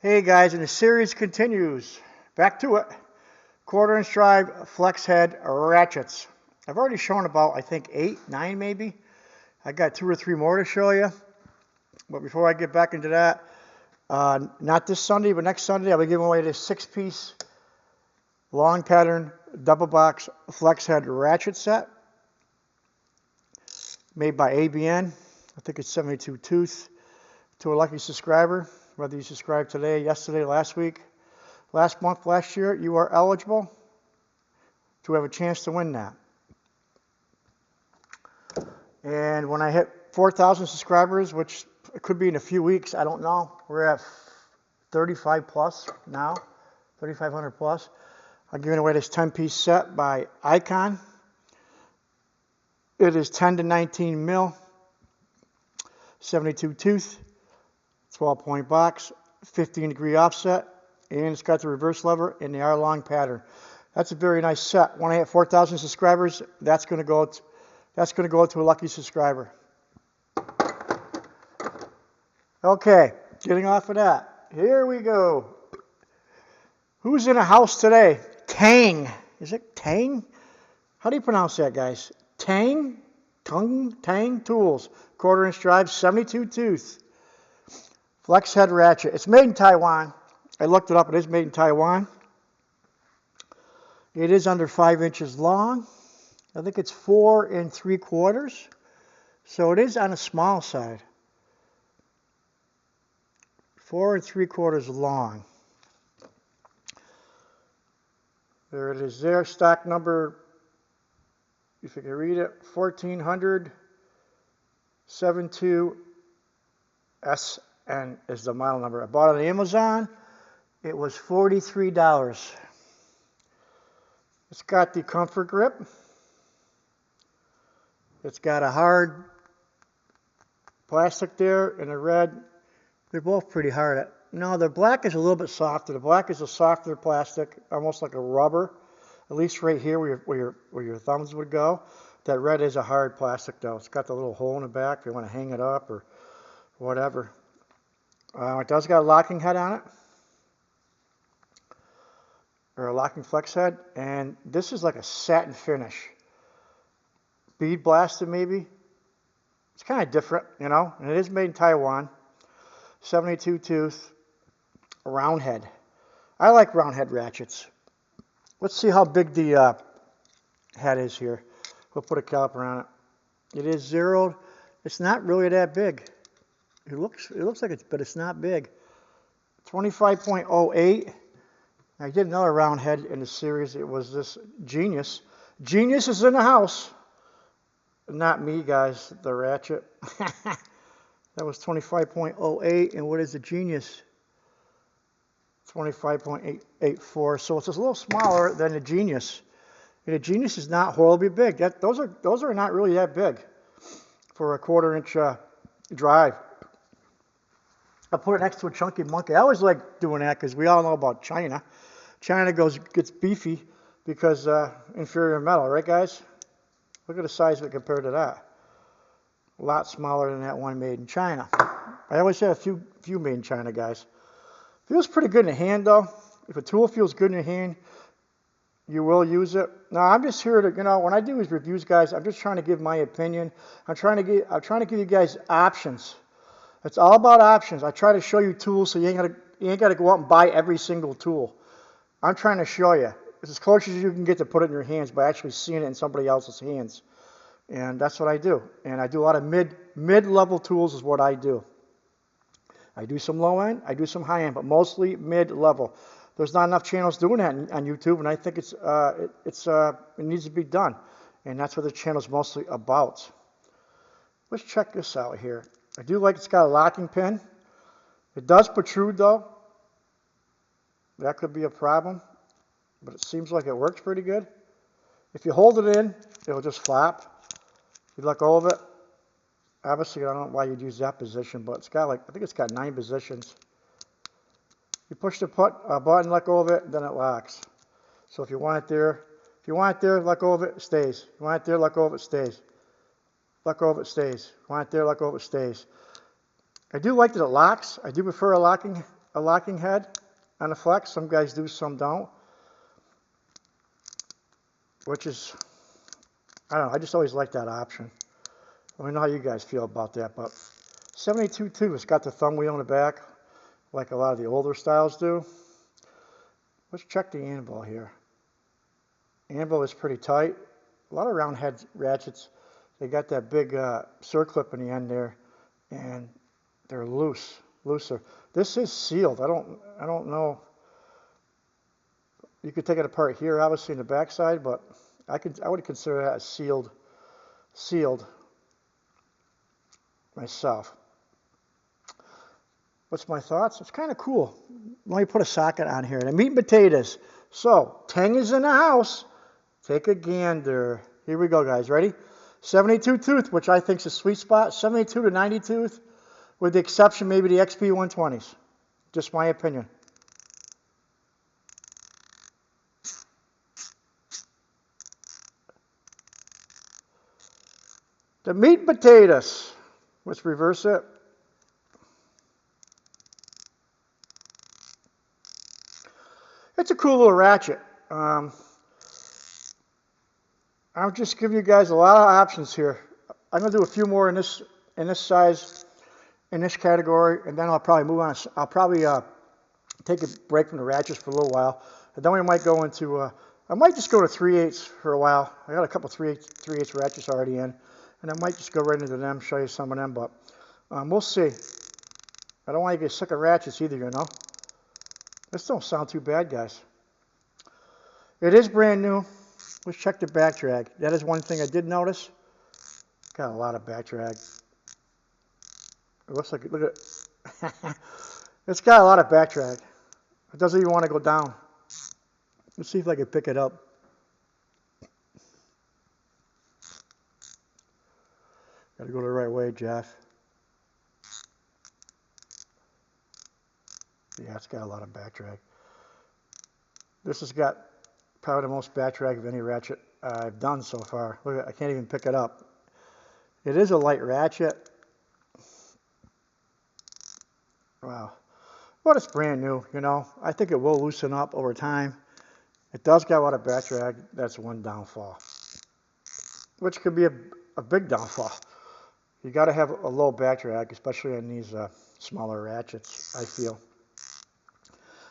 Hey guys, and the series continues. Back to it. Quarter-inch drive flex head ratchets. I've already shown about, I think, 8, 9 maybe. I got 2 or 3 more to show you. But before I get back into that, not this Sunday, but next Sunday, I'll be giving away this 6-piece long pattern double box flex head ratchet set made by ABN. I think it's 72 tooth to a lucky subscriber. Whether you subscribed today, yesterday, last week, last month, last year, you are eligible to have a chance to win that. And when I hit 4,000 subscribers, which it could be in a few weeks, I don't know. We're at 35 plus now, 3,500 plus. I'm giving away this 10-piece set by Icon. It is 10 to 19 mil, 72 tooth. 12-point box, 15-degree offset, and it's got the reverse lever and the R-long pattern. That's a very nice set. When I hit 4,000 subscribers, that's going to go to a lucky subscriber. Okay, getting off of that. Here we go. Who's in a house today? Tang. Is it Tang? How do you pronounce that, guys? Tang? Tang Tools. Quarter-inch drive, 72 tooth. Flex head ratchet. It's made in Taiwan. I looked it up. It is made in Taiwan. It is under 5 inches long. I think it's 4 3/4. So it is on the small side. 4 3/4 long. There it is there. Stock number, if you can read it, 1400 72S. And is the model number. I bought it on Amazon. It was $43. It's got the comfort grip. It's got a hard plastic there and a red. They're both pretty hard. No, the black is a little bit softer. The black is a softer plastic, almost like a rubber. At least right here where your thumbs would go. That red is a hard plastic though. It's got the little hole in the back if you want to hang it up or whatever. It does got a locking head on it, or a locking flex head, and this is like a satin finish. Bead blasted maybe. It's kind of different, you know, and it is made in Taiwan. 72 tooth, round head. I like round head ratchets. Let's see how big the head is here. We'll put a caliper on it. It is zeroed. It's not really that big. It looks like it's, but it's not big. 25.08. I did another round head in the series. It was this Genius. Genius is in the house. Not me, guys, the ratchet. That was 25.08. And what is the Genius? 25.84. So it's a little smaller than the Genius. And the Genius is not horribly big. Those are not really that big for a 1/4-inch drive. I put it next to a chunky monkey. I always like doing that because we all know about China. China gets beefy because inferior metal, right, guys? Look at the size of it compared to that. A lot smaller than that one made in China. I always have a few made in China, guys. Feels pretty good in the hand, though. If a tool feels good in your hand, you will use it. Now, I'm just here to, when I do these reviews, guys, I'm just trying to give my opinion. I'm trying to give you guys options. It's all about options. I try to show you tools so you ain't got to go out and buy every single tool. I'm trying to show you. It's as close as you can get to put it in your hands by actually seeing it in somebody else's hands. And that's what I do. And I do a lot of mid-level tools is what I do. I do some low end, I do some high end, but mostly mid-level. There's not enough channels doing that on YouTube, and I think it needs to be done. And that's what the channel's mostly about. Let's check this out here. I do like it's got a locking pin. It does protrude though. That could be a problem, but it seems like it works pretty good. If you hold it in, it'll just flap. If you let go of it, obviously I don't know why you'd use that position, but it's got I think it's got 9 positions. You push the button, let go of it, then it locks. So if you want it there, let go of it, it stays. If you want it there, let go of it, stays. Let go of it, stays. Want it there, let go of it, stays. I do like that it locks. I do prefer a locking a locking head on the flex. Some guys do, some don't. Which is, I don't know, I just always like that option. I don't know how you guys feel about that, but 72 too, it's got the thumb wheel in the back, like a lot of the older styles do. Let's check the anvil here. Anvil is pretty tight. A lot of round head ratchets, they got that big circlip in the end there, and they're looser. This is sealed. I don't know. You could take it apart here, obviously in the backside, but I would consider that sealed myself. What's my thoughts? It's kind of cool. Let me put a socket on here. The meat and potatoes. So, Teng is in the house. Take a gander. Here we go, guys. Ready? 72 tooth, which I think is a sweet spot. 72 to 90 tooth, with the exception maybe the XP 120s. Just my opinion. The meat and potatoes. Let's reverse it. It's a cool little ratchet. I'll just give you guys a lot of options here. I'm going to do a few more in this size, in this category, and then I'll probably move on. I'll probably take a break from the ratchets for a little while, and then we might go into, I might just go to 3/8 for a while. I got a couple 3/8 ratchets already in, and I might just go right into them, show you some of them, but we'll see. I don't want to get sick of ratchets either, you know. This don't sound too bad, guys. It is brand new. Let's check the back drag. That is one thing I did notice. Got a lot of back drag. It looks like, look at it. It's got a lot of back drag. It doesn't even want to go down. Let's see if I can pick it up. Got to go the right way, Jeff. Yeah, it's got a lot of back drag. This has got probably the most back drag of any ratchet I've done so far. Look at it, I can't even pick it up. It is a light ratchet. Wow. But it's brand new, you know. I think it will loosen up over time. It does got a lot of back drag. That's one downfall, which could be a big downfall. You got to have a low back drag, especially on these smaller ratchets, I feel.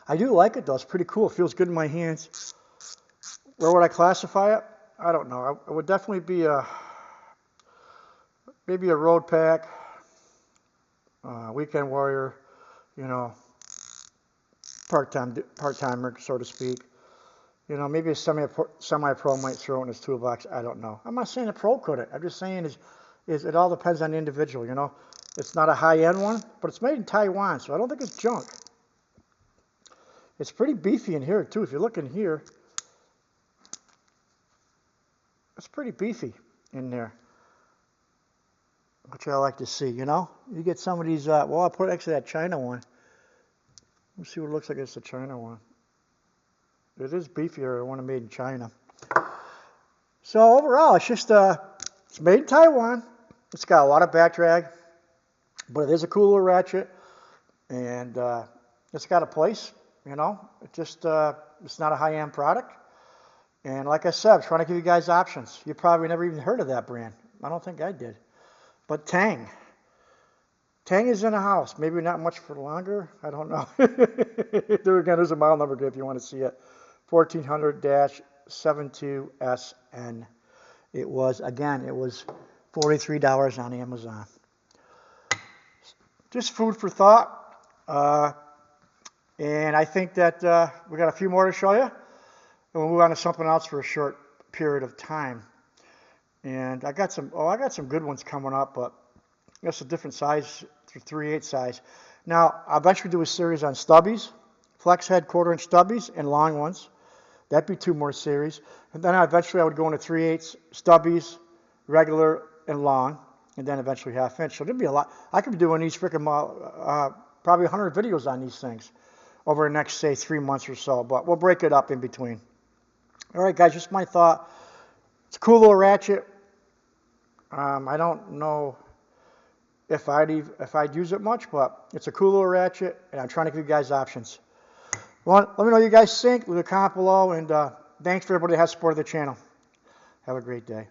I do like it though. It's pretty cool. It feels good in my hands. Where would I classify it? I don't know. It would definitely be maybe a road pack, weekend warrior, you know, part-timer, so to speak. You know, maybe a semi-pro might throw it in his toolbox. I don't know. I'm not saying a pro couldn't. I'm just saying is it all depends on the individual, you know. It's not a high-end one, but it's made in Taiwan, so I don't think it's junk. It's pretty beefy in here, too. If you look in here, it's pretty beefy in there, which I like to see, you know. You get some of these, well, I'll put actually that China one. Let's see what it looks like. It's the China one. It is beefier than one made in China. So overall, it's just, it's made in Taiwan. It's got a lot of back drag, but it is a cool little ratchet, and it's got a place. You know, it just, it's not a high-end product. And like I said, I'm trying to give you guys options. You probably never even heard of that brand. I don't think I did. But Teng. Teng is in the house. Maybe not much for longer. I don't know. There again, there's a model number if you want to see it. 1400-72SN. It was $43 on Amazon. Just food for thought. And I think that we got a few more to show you, and we'll move on to something else for a short period of time. And I got some good ones coming up, but that's a different size, 3/8 size. Now, I'll eventually do a series on stubbies, flex head 1/4 inch stubbies, and long ones. That'd be 2 more series. And then eventually I would go into 3/8 stubbies, regular, and long, and then eventually 1/2 inch. So there'd be a lot. I could be doing these freaking probably 100 videos on these things over the next, say, 3 months or so, but we'll break it up in between. All right, guys, just my thought. It's a cool little ratchet. I don't know if I'd use it much, but it's a cool little ratchet, and I'm trying to give you guys options. Well, let me know what you guys think. Leave a comment below, and thanks for everybody that has supported the channel. Have a great day.